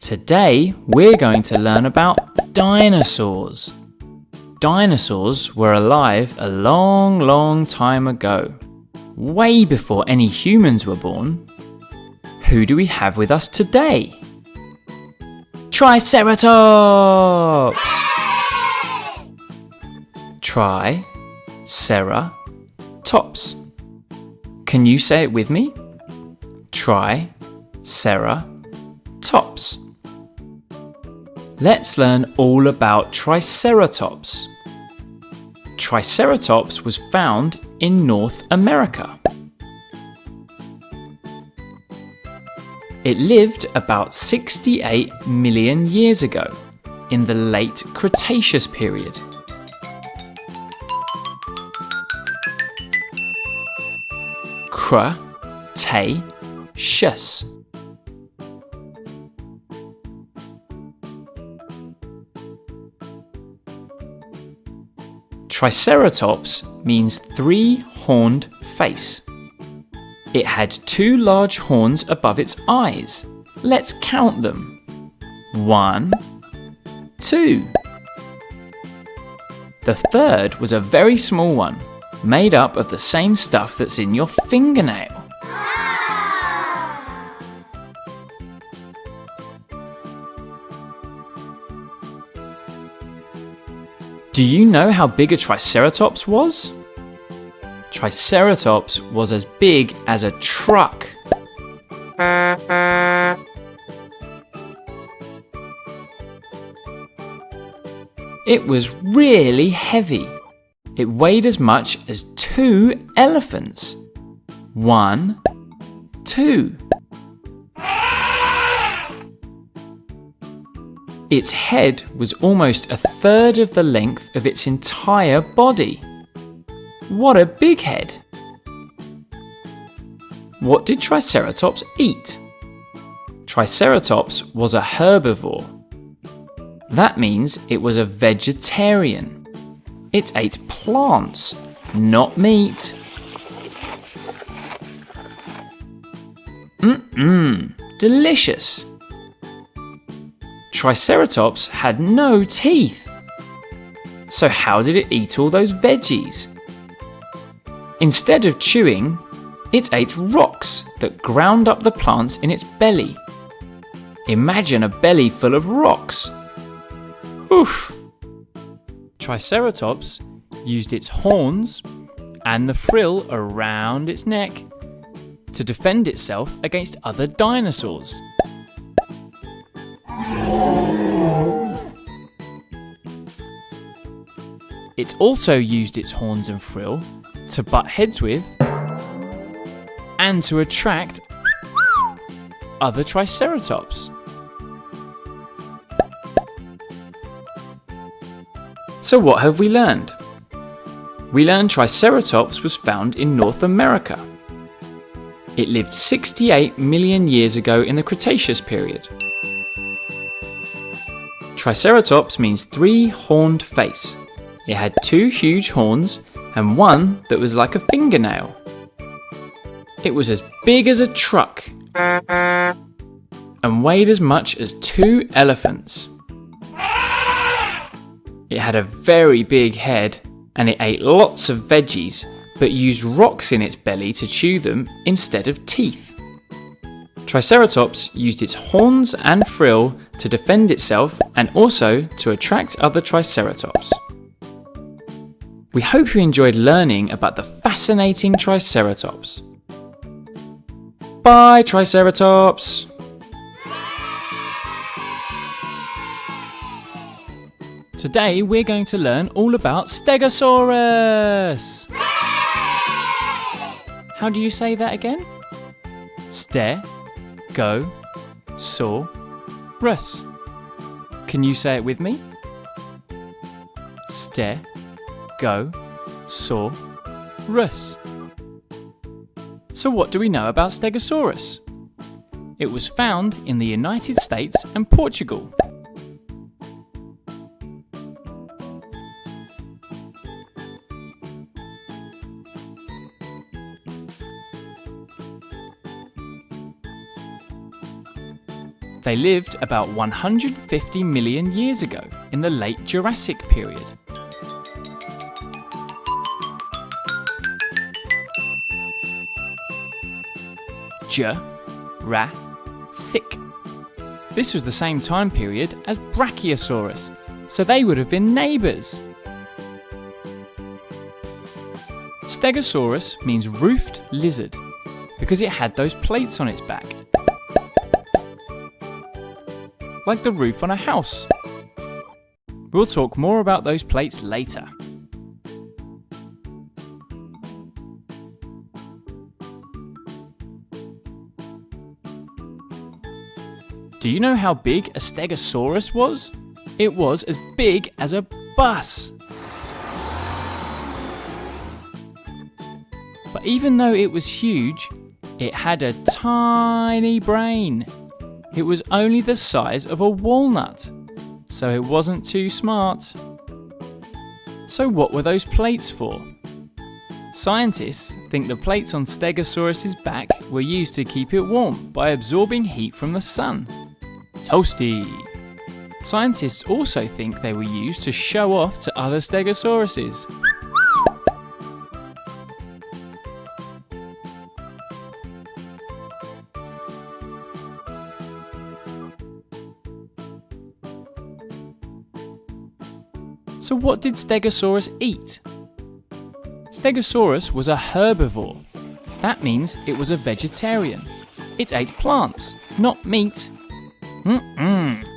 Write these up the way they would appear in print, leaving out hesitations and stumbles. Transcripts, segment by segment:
Today we're going to learn about dinosaurs. Dinosaurs were alive a long time ago, way before any humans were born. Who do we have with us today? Triceratops! Triceratops. Can you say it with me? Triceratops. Let's learn all about Triceratops. Triceratops was found in North America. It lived about 68 million years ago, in the late Cretaceous period. Cretaceous. Triceratops means three-horned face. It had two large horns above its eyes. Let's count them. 1, 2. The third was a very small one, made up of the same stuff that's in your fingernail. Do you know how big a Triceratops was? Triceratops was as big as a truck. It was really heavy. It weighed as much as 2 elephants. 1, 2. Its head was almost a third of the length of its entire body. What a big head! What did Triceratops eat? Triceratops was a herbivore. That means it was a vegetarian. It ate plants, not meat. Delicious! Triceratops had no teeth. So how did it eat all those veggies? Instead of chewing, it ate rocks that ground up the plants in its belly. Imagine a belly full of rocks. Oof! Triceratops used its horns and the frill around its neck to defend itself against other dinosaurs. It also used its horns and frill to butt heads with and to attract other Triceratops. So what have we learned? We learned Triceratops was found in North America. It lived 68 million years ago in the Cretaceous period. Triceratops means three-horned face. It had two huge horns and one that was like a fingernail. It was as big as a truck and weighed as much as 2 elephants. It had a very big head and it ate lots of veggies but used rocks in its belly to chew them instead of teeth. Triceratops used its horns and frill to defend itself and also to attract other Triceratops. We hope you enjoyed learning about the fascinating Triceratops. Bye, Triceratops! Today we're going to learn all about Stegosaurus! How do you say that again? Stegosaurus. Can you say it with me? Stegosaurus. So what do we know about Stegosaurus? It was found in the United States and Portugal. They lived about 150 million years ago in the late Jurassic period. Jurassic. This was the same time period as Brachiosaurus, so they would have been neighbours. Stegosaurus means roofed lizard because it had those plates on its back, like the roof on a house. We'll talk more about those plates later. Do you know how big a Stegosaurus was? It was as big as a bus. But even though it was huge, it had a tiny brain. It was only the size of a walnut, so it wasn't too smart. So what were those plates for? Scientists think the plates on Stegosaurus's back were used to keep it warm by absorbing heat from the sun. Toasty! Scientists also think they were used to show off to other Stegosauruses. So what did Stegosaurus eat? Stegosaurus was a herbivore. That means it was a vegetarian. It ate plants, not meat.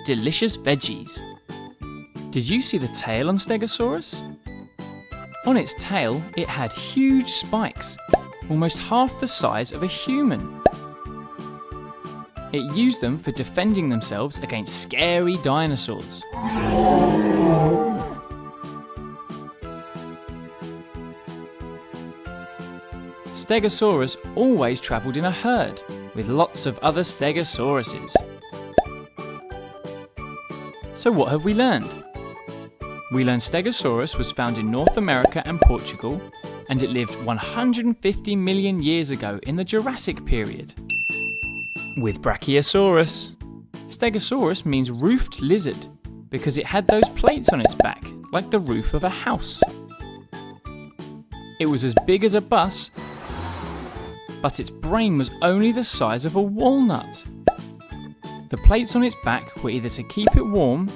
Delicious veggies. Did you see the tail on Stegosaurus? On its tail, it had huge spikes, almost half the size of a human. It used them for defending themselves against scary dinosaurs. Stegosaurus always travelled in a herd with lots of other Stegosauruses. So what have we learned? We learned Stegosaurus was found in North America and Portugal, and it lived 150 million years ago in the Jurassic period. With Brachiosaurus. Stegosaurus means roofed lizard because it had those plates on its back, like the roof of a house. It was as big as a bus, but its brain was only the size of a walnut. The plates on its back were either to keep it warm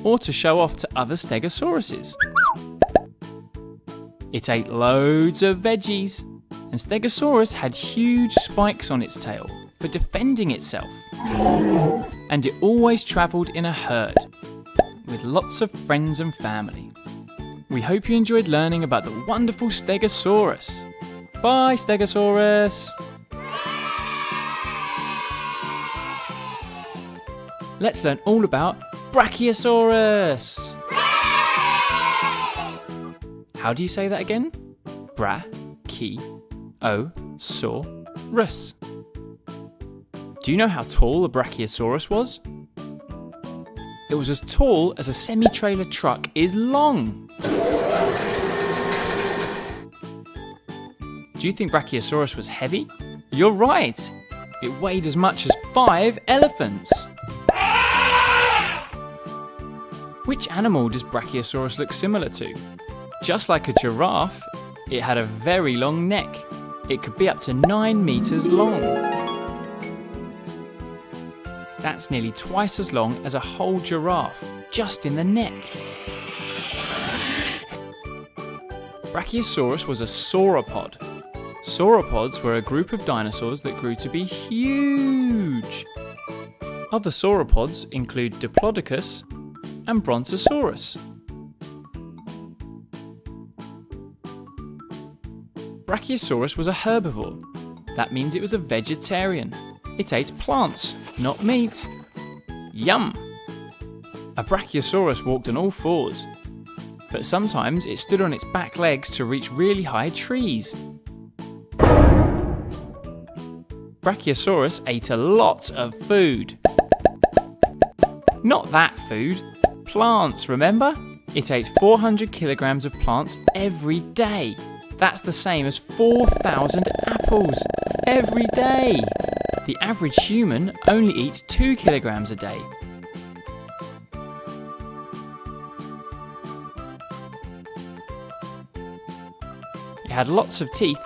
or to show off to other Stegosauruses. It ate loads of veggies, and Stegosaurus had huge spikes on its tail for defending itself. And it always travelled in a herd, with lots of friends and family. We hope you enjoyed learning about the wonderful Stegosaurus. Bye, Stegosaurus! Let's learn all about Brachiosaurus! How do you say that again? Brachiosaurus. Do you know how tall a Brachiosaurus was? It was as tall as a semi-trailer truck is long. Do you think Brachiosaurus was heavy? You're right! It weighed as much as 5 elephants. Which animal does Brachiosaurus look similar to? Just like a giraffe, it had a very long neck. It could be up to 9 meters long. That's nearly twice as long as a whole giraffe, just in the neck. Brachiosaurus was a sauropod. Sauropods were a group of dinosaurs that grew to be huge. Other sauropods include Diplodocus and Brontosaurus. Brachiosaurus was a herbivore. That means it was a vegetarian. It ate plants, not meat. Yum! A Brachiosaurus walked on all fours, but sometimes it stood on its back legs to reach really high trees. Brachiosaurus ate a lot of food. Not that food, plants, remember? It ate 400 kilograms of plants every day. That's the same as 4,000 apples every day. The average human only eats 2 kilograms a day. It had lots of teeth,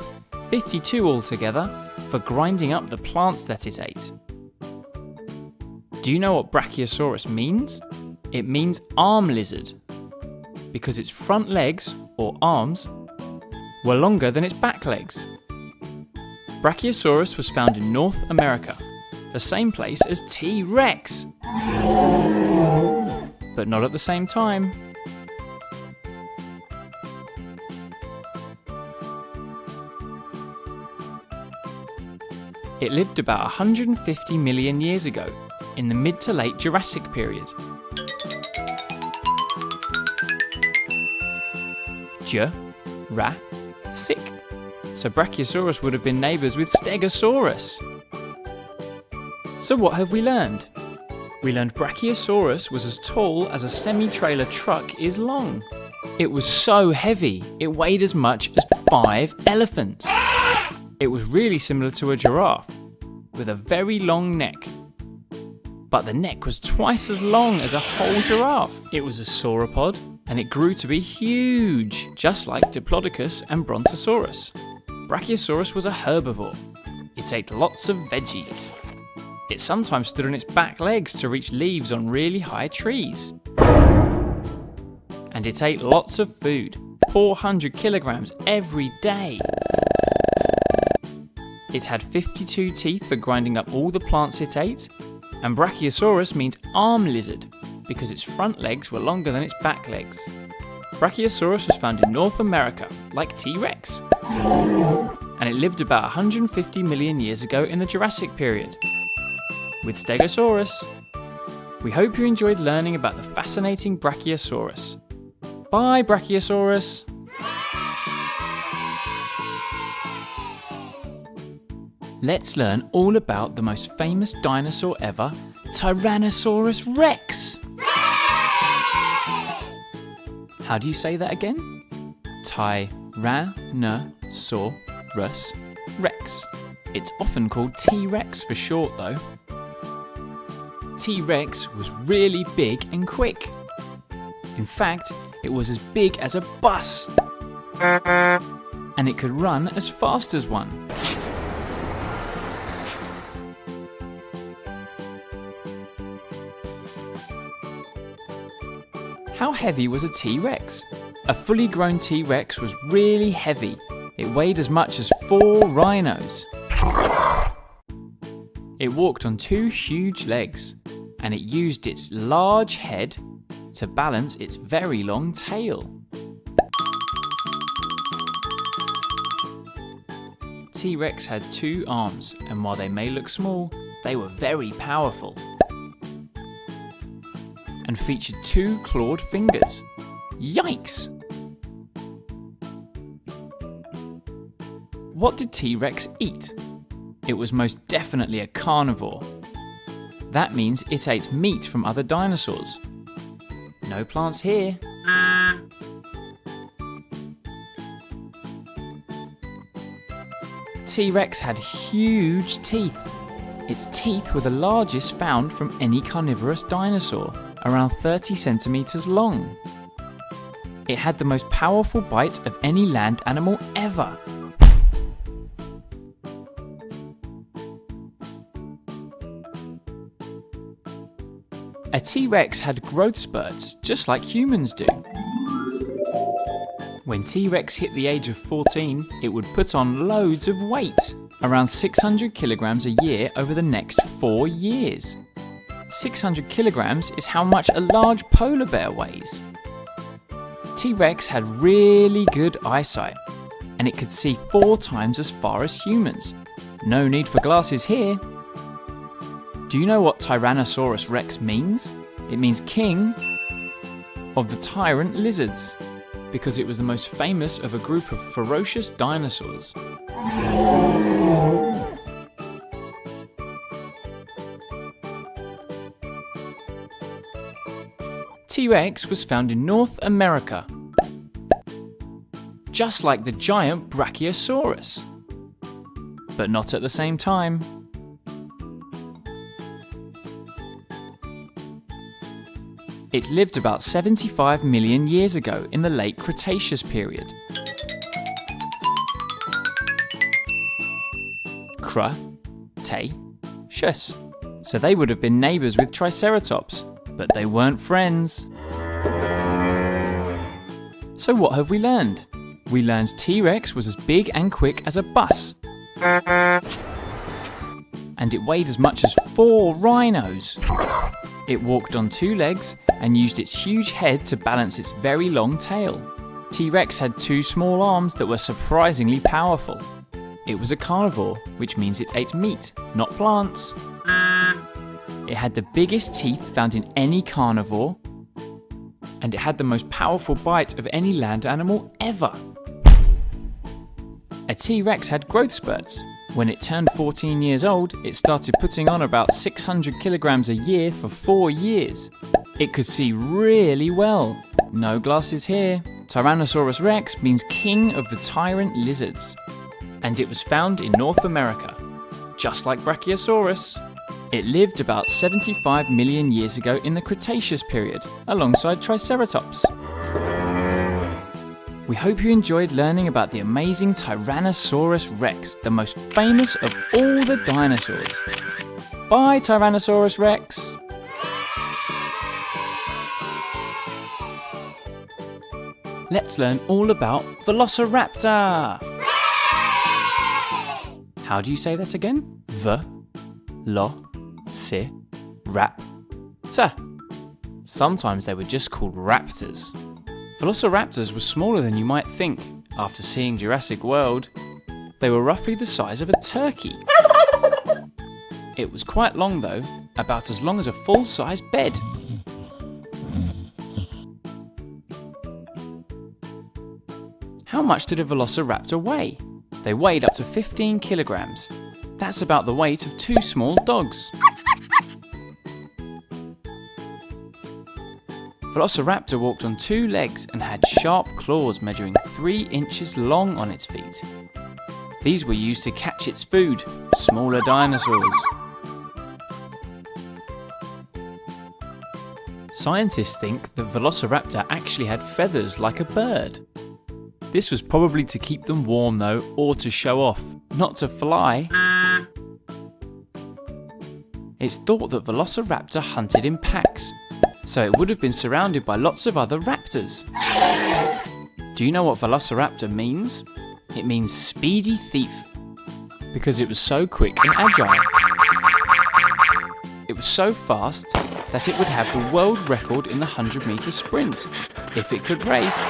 52 altogether, for grinding up the plants that it ate. Do you know what Brachiosaurus means? It means arm lizard, because its front legs, or arms, were longer than its back legs. Brachiosaurus was found in North America, the same place as T-Rex, but not at the same time. It lived about 150 million years ago, in the mid to late Jurassic period. Jurassic. So Brachiosaurus would have been neighbours with Stegosaurus. So what have we learned? We learned Brachiosaurus was as tall as a semi-trailer truck is long. It was so heavy, it weighed as much as 5 elephants. It was really similar to a giraffe, with a very long neck. But the neck was twice as long as a whole giraffe. It was a sauropod, and it grew to be huge, just like Diplodocus and Brontosaurus. Brachiosaurus was a herbivore. It ate lots of veggies. It sometimes stood on its back legs to reach leaves on really high trees. And it ate lots of food, 400 kilograms every day. It had 52 teeth for grinding up all the plants it ate, and Brachiosaurus means arm lizard because its front legs were longer than its back legs. Brachiosaurus was found in North America, like T-Rex, and it lived about 150 million years ago in the Jurassic period, with Stegosaurus. We hope you enjoyed learning about the fascinating Brachiosaurus. Bye, Brachiosaurus! Let's learn all about the most famous dinosaur ever, Tyrannosaurus Rex. How do you say that again? Tyrannosaurus Rex. It's often called T-Rex for short though. T-Rex was really big and quick. In fact, it was as big as a bus. And it could run as fast as one. How heavy was a T-Rex? A fully grown T-Rex was really heavy. It weighed as much as 4 rhinos. It walked on 2 huge legs, and it used its large head to balance its very long tail. T-Rex had 2 arms, and while they may look small, they were very powerful. And featured 2 clawed fingers. Yikes! What did T-Rex eat? It was most definitely a carnivore. That means it ate meat from other dinosaurs. No plants here. T-Rex had huge teeth. Its teeth were the largest found from any carnivorous dinosaur, around 30 centimeters long. It had the most powerful bite of any land animal ever. A T-Rex had growth spurts, just like humans do. When T-Rex hit the age of 14, it would put on loads of weight, around 600 kilograms a year over the next 4 years. 600 kilograms is how much a large polar bear weighs. T-Rex had really good eyesight, and it could see 4 times as far as humans. No need for glasses here. Do you know what Tyrannosaurus Rex means? It means king of the tyrant lizards, because it was the most famous of a group of ferocious dinosaurs. T-Rex was found in North America, just like the giant Brachiosaurus, but not at the same time. It lived about 75 million years ago in the late Cretaceous period. Cretaceous. So they would have been neighbours with Triceratops, but they weren't friends. So what have we learned? We learned T-Rex was as big and quick as a bus. And it weighed as much as 4 rhinos. It walked on 2 legs and used its huge head to balance its very long tail. T-Rex had 2 small arms that were surprisingly powerful. It was a carnivore, which means it ate meat, not plants. It had the biggest teeth found in any carnivore, and it had the most powerful bite of any land animal ever. A T-Rex had growth spurts. When it turned 14 years old, it started putting on about 600 kilograms a year for 4 years. It could see really well. No glasses here. Tyrannosaurus rex means king of the tyrant lizards. And it was found in North America, just like Brachiosaurus. It lived about 75 million years ago in the Cretaceous period, alongside Triceratops. We hope you enjoyed learning about the amazing Tyrannosaurus rex, the most famous of all the dinosaurs. Bye, Tyrannosaurus rex! Let's learn all about Velociraptor! How do you say that again? Velociraptor. Sometimes they were just called raptors. Velociraptors were smaller than you might think. After seeing Jurassic World, they were roughly the size of a turkey. It was quite long though, about as long as a full-size bed. How much did a Velociraptor weigh? They weighed up to 15 kilograms. That's about the weight of 2 small dogs. Velociraptor walked on 2 legs and had sharp claws measuring 3 inches long on its feet. These were used to catch its food, smaller dinosaurs. Scientists think that Velociraptor actually had feathers like a bird. This was probably to keep them warm though, or to show off, not to fly. It's thought that Velociraptor hunted in packs, so it would have been surrounded by lots of other raptors. Do you know what Velociraptor means? It means speedy thief, because it was so quick and agile. It was so fast that it would have the world record in the 100-meter sprint, if it could race.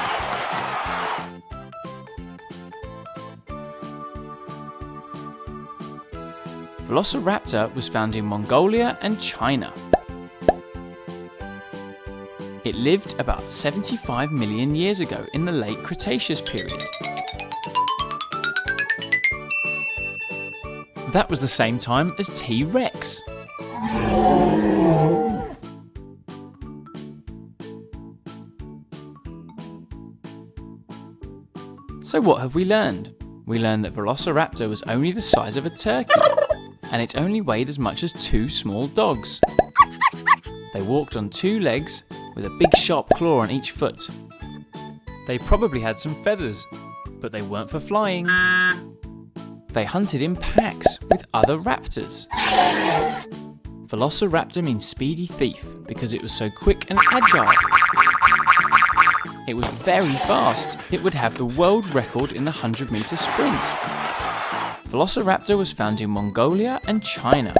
Velociraptor was found in Mongolia and China. It lived about 75 million years ago in the late Cretaceous period. That was the same time as T-Rex. So what have we learned? We learned that Velociraptor was only the size of a turkey, and it only weighed as much as 2 small dogs. They walked on 2 legs with a big sharp claw on each foot. They probably had some feathers, but they weren't for flying. They hunted in packs with other raptors. Velociraptor means speedy thief because it was so quick and agile. It was very fast. It would have the world record in the 100-meter sprint. Velociraptor was found in Mongolia and China,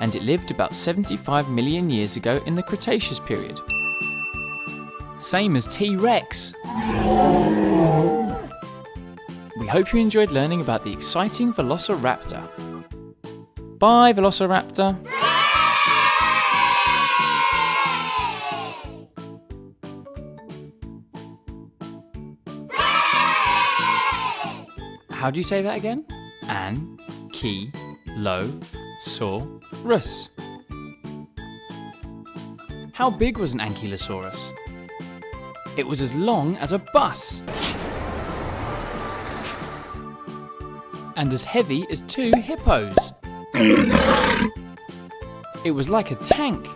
and it lived about 75 million years ago in the Cretaceous period. Same as T-Rex. We hope you enjoyed learning about the exciting Velociraptor. Bye, Velociraptor. How do you say that again? Ankylosaurus. How big was an ankylosaurus? It was as long as a bus. And as heavy as 2 hippos. It was like a tank.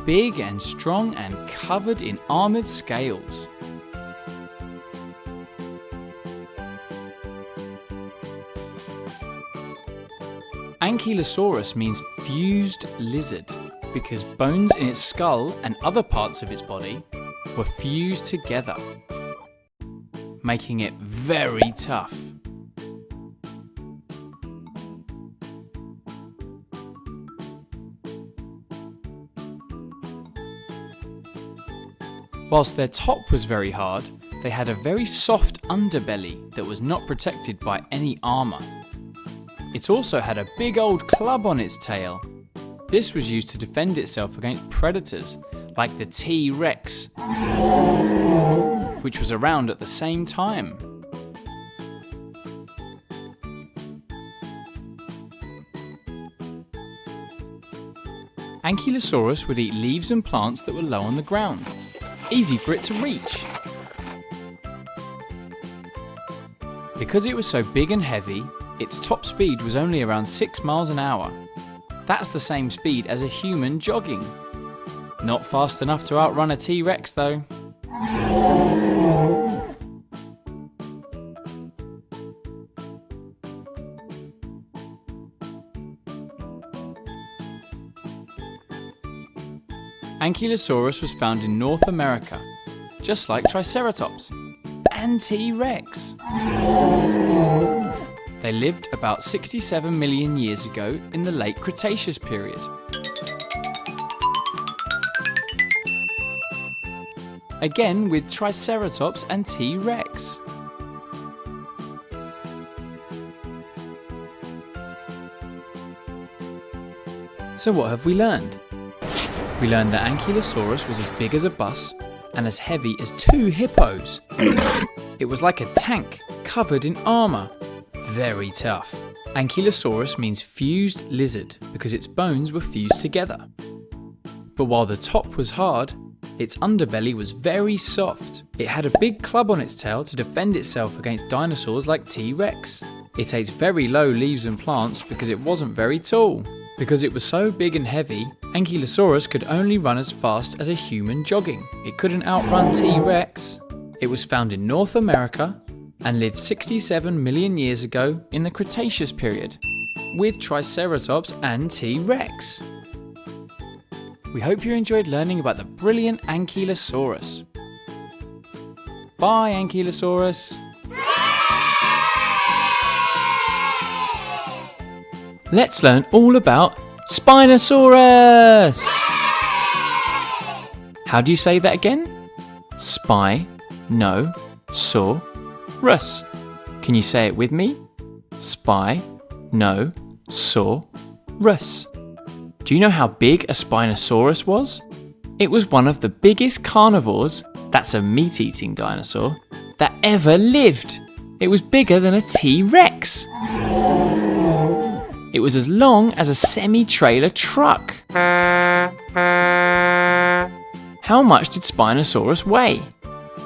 big and strong and covered in armoured scales. Ankylosaurus means fused lizard because bones in its skull and other parts of its body were fused together, making it very tough. Whilst their top was very hard, they had a very soft underbelly that was not protected by any armour. It also had a big old club on its tail. This was used to defend itself against predators like the T-Rex, which was around at the same time. Ankylosaurus would eat leaves and plants that were low on the ground, easy for it to reach. Because it was so big and heavy, its top speed was only around 6 miles an hour. That's the same speed as a human jogging. Not fast enough to outrun a T-Rex though. Ankylosaurus was found in North America, just like Triceratops and T-Rex. They lived about 67 million years ago in the late Cretaceous period. Again with Triceratops and T-Rex. So what have we learned? We learned that Ankylosaurus was as big as a bus and as heavy as 2 hippos. It was like a tank covered in armour. Very tough. Ankylosaurus means fused lizard because its bones were fused together. But while the top was hard, its underbelly was very soft. It had a big club on its tail to defend itself against dinosaurs like T-Rex. It ate very low leaves and plants because it wasn't very tall. Because it was so big and heavy, Ankylosaurus could only run as fast as a human jogging. It couldn't outrun T-Rex. It was found in North America and lived 67 million years ago in the Cretaceous period, with Triceratops and T-Rex. We hope you enjoyed learning about the brilliant Ankylosaurus. Bye, Ankylosaurus! Let's learn all about Spinosaurus! How do you say that again? Spinosaurus. Can you say it with me? Spinosaurus. Do you know how big a Spinosaurus was? It was one of the biggest carnivores, that's a meat-eating dinosaur, that ever lived. It was bigger than a T-Rex. It was as long as a semi-trailer truck. How much did Spinosaurus weigh?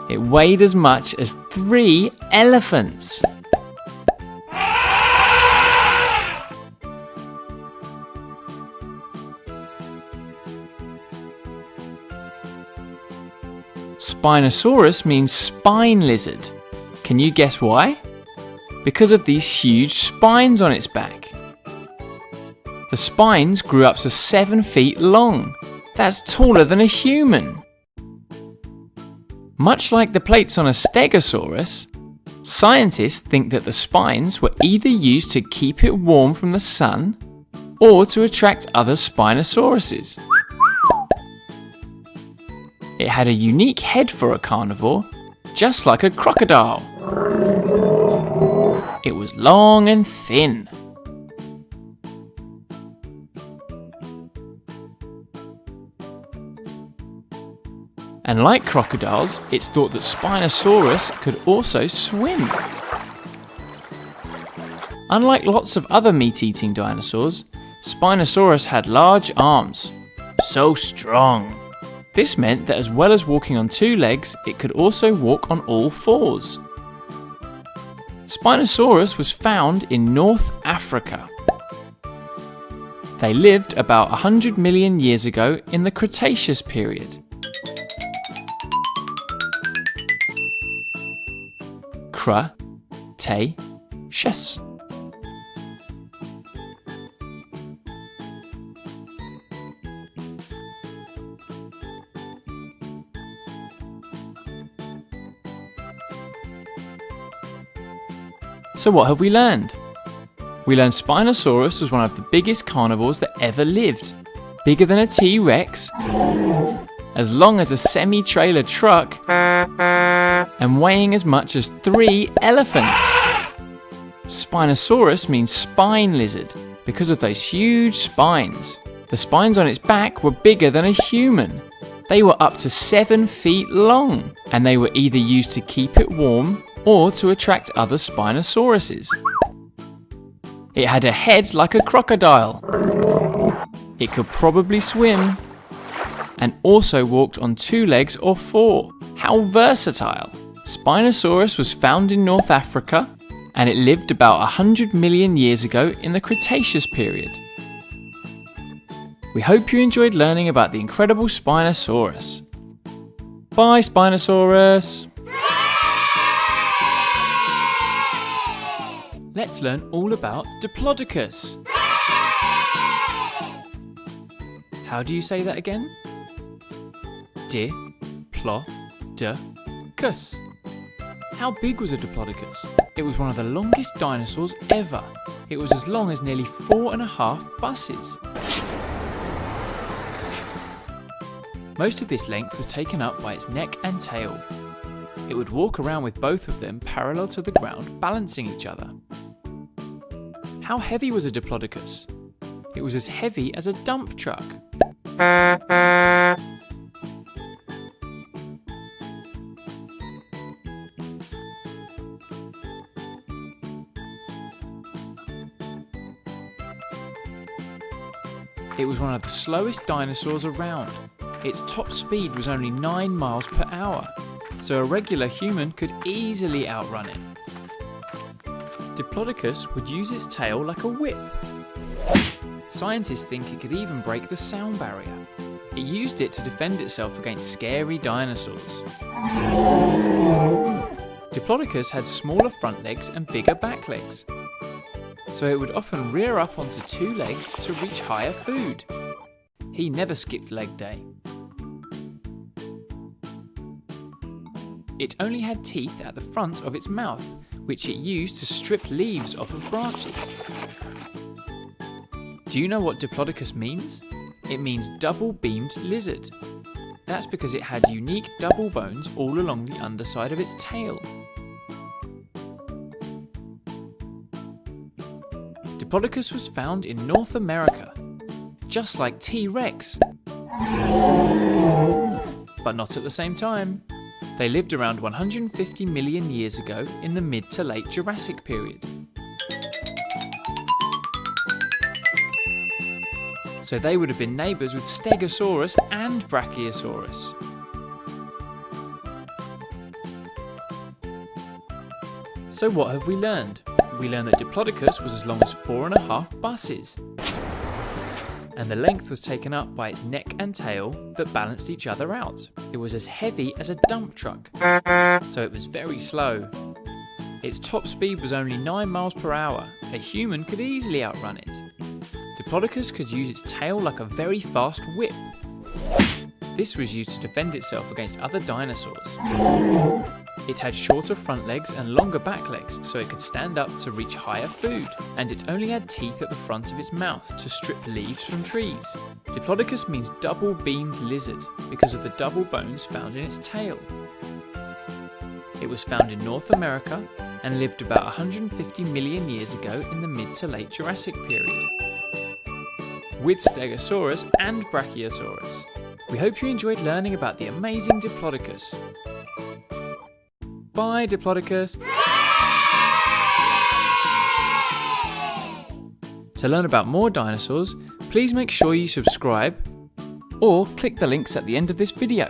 It weighed as much as 3 elephants. Spinosaurus means spine lizard. Can you guess why? Because of these huge spines on its back. The spines grew up to 7 feet long. That's taller than a human. Much like the plates on a Stegosaurus, scientists think that the spines were either used to keep it warm from the sun or to attract other Spinosauruses. It had a unique head for a carnivore, just like a crocodile. It was long and thin. And like crocodiles, it's thought that Spinosaurus could also swim. Unlike lots of other meat-eating dinosaurs, Spinosaurus had large arms. So strong. This meant that as well as walking on 2 legs, it could also walk on all 4s. Spinosaurus was found in North Africa. They lived about 100 million years ago in the Cretaceous period. Cretaceous. So what have we learned? We learned Spinosaurus was one of the biggest carnivores that ever lived. Bigger than a T-Rex, as long as a semi-trailer truck, and weighing as much as 3 elephants. Spinosaurus means spine lizard because of those huge spines. The spines on its back were bigger than a human. They were up to 7 feet long, and they were either used to keep it warm or to attract other Spinosauruses. It had a head like a crocodile. It could probably swim, and also walked on 2 legs or 4. How versatile! Spinosaurus was found in North Africa, and it lived about 100 million years ago in the Cretaceous period. We hope you enjoyed learning about the incredible Spinosaurus. Bye, Spinosaurus! Let's learn all about Diplodocus. How do you say that again? Diplodocus. How big was a Diplodocus? It was one of the longest dinosaurs ever. It was as long as nearly 4.5 buses. Most of this length was taken up by its neck and tail. It would walk around with both of them parallel to the ground, balancing each other. How heavy was a Diplodocus? It was as heavy as a dump truck. It was one of the slowest dinosaurs around. Its top speed was only 9 miles per hour, so a regular human could easily outrun it. Diplodocus would use its tail like a whip. Scientists think it could even break the sound barrier. It used it to defend itself against scary dinosaurs. Diplodocus had smaller front legs and bigger back legs, so it would often rear up onto 2 legs to reach higher food. He never skipped leg day. It only had teeth at the front of its mouth, which it used to strip leaves off of branches. Do you know what Diplodocus means? It means double-beamed lizard. That's because it had unique double bones all along the underside of its tail. Diplodocus was found in North America, just like T-Rex. But not at the same time. They lived around 150 million years ago in the mid to late Jurassic period. So they would have been neighbours with Stegosaurus and Brachiosaurus. So what have we learned? We learned that Diplodocus was as long as 4.5 buses. And the length was taken up by its neck and tail that balanced each other out. It was as heavy as a dump truck, so it was very slow. Its top speed was only 9 miles per hour. A human could easily outrun it. Diplodocus could use its tail like a very fast whip. This was used to defend itself against other dinosaurs. It had shorter front legs and longer back legs, so it could stand up to reach higher food, and it only had teeth at the front of its mouth to strip leaves from trees. Diplodocus means double-beamed lizard because of the double bones found in its tail. It was found in North America and lived about 150 million years ago in the mid to late Jurassic period, with Stegosaurus and Brachiosaurus. We hope you enjoyed learning about the amazing Diplodocus. Bye, Diplodocus! To learn about more dinosaurs, please make sure you subscribe or click the links at the end of this video.